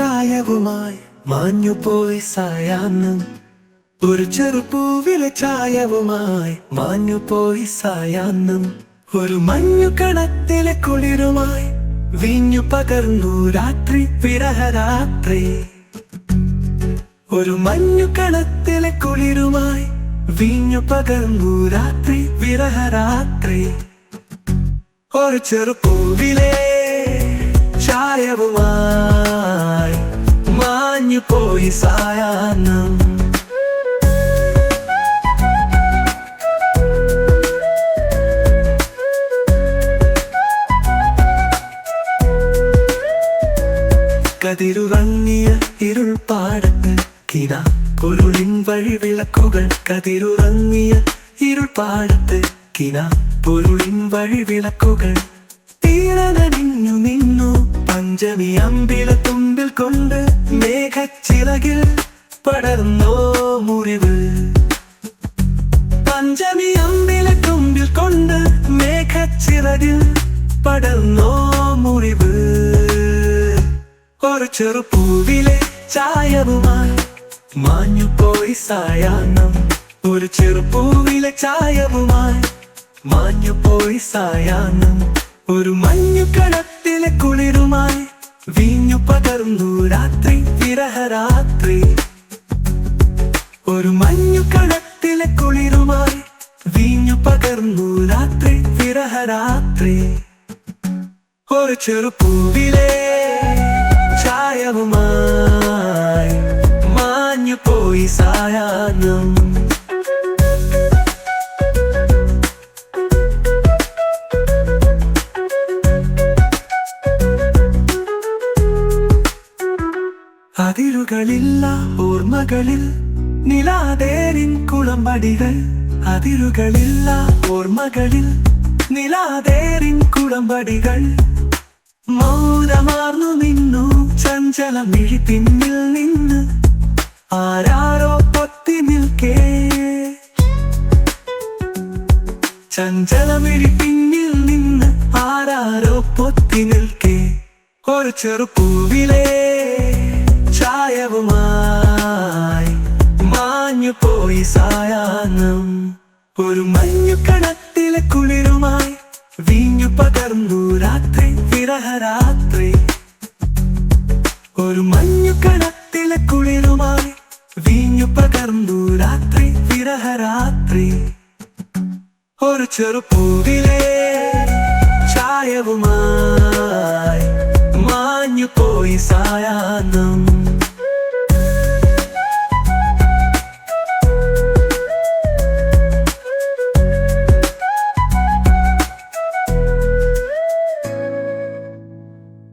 ചായവുമായി മാഞ്ഞുപോയി സായാഹ്നം. ഒരു ചെറുപൂവിലെ ചായവുമായി മാഞ്ഞുപോയി സായാഹ്നം. ഒരു മഞ്ഞുകണത്തിലെ കുളിരുമായി വീഞ്ഞു പകർന്നു രാത്രി, വിരഹരാത്രി. ഒരു മഞ്ഞുകണത്തിലെ കുളിരുമായി വീഞ്ഞു പകർന്നു രാത്രി, വിരഹരാത്രി. ഒരു ചെറുപൂവിലെ ചായവുമായി മാഞ്ഞുപോയി സായാഹ്നം. കതിരുറങ്ങിയ ഇരുൾപ്പാടത്ത് കിനാ പൊരുളിൻ വഴിവിളക്കുകൾ. കതിരുറങ്ങിയ ഇരുൾപ്പാടത്ത് കിനാ പൊരുളിൻ വഴിവിളക്കുകൾ. തീരനണിഞ്ഞു നിന്നു പഞ്ചമി അമ്പിളത്തുമ്പിൽ കൊണ്ട്. മേഘച്ചിറകിൽ പടർന്നോ മുറിവ്. പഞ്ചമി അമ്പിളത്തുമ്പിൽ കൊണ്ട്. മേഘച്ചിറകിൽ പടർന്നോ മുറിവ്. ഒരു ചെറുപൂവിലെ ചായവുമായി മാഞ്ഞുപോയി സായാഹ്നം. ഒരു ചെറുപൂവിലെ ചായവുമായി മാഞ്ഞുപോയി സായാഹ്നം. ഒരു മഞ്ഞുകണത്തിലെ കുളിരുമായി വീഞ്ഞു പകർന്നു രാത്രി, വിരഹരാത്രി. ഒരു മഞ്ഞുകണത്തിലെ കുളിരുമായി വീഞ്ഞു പകർന്നു രാത്രി, വിരഹരാത്രി. ഒരു ചെറുപൂവിലെ ചായവുമായി മാഞ്ഞുപോയി സായാഹ്നം. അതിരുകളില്ല ഓർമ്മകളിൽ നിലാതേരിൻ കുളമ്പടികൾ. അതിരുകളില്ല ഓർമ്മകളിൽ നിലാതേരിൻ കുളമ്പടികൾ. മൗനമാർന്നു നിന്നു ചഞ്ചലമിഴി പിന്നിൽ നിന്ന്. ആരാരോ പൊത്തി നിൽക്കേ. ചഞ്ചലമിഴി പിന്നിൽ നിന്ന് ആരാരോ പൊത്തി നിൽക്കേ. ഒരു ചെറുപൂവിലെ ചായവുമായി മാഞ്ഞുപോയി സായാഹ്നം. ഒരു മഞ്ഞുകണത്തിലെ കുളിരുമായി വീഞ്ഞു പകർന്നു രാത്രി, വിരഹരാത്രി. ഒരു മഞ്ഞുകണത്തിലെ കുളിരുമായി വീഞ്ഞു പകർന്നു രാത്രി, വിരഹരാത്രി. ഒരു ചെറുപൂവിലെ ചായവുമായി മാഞ്ഞുപോയി സായാഹ്നം.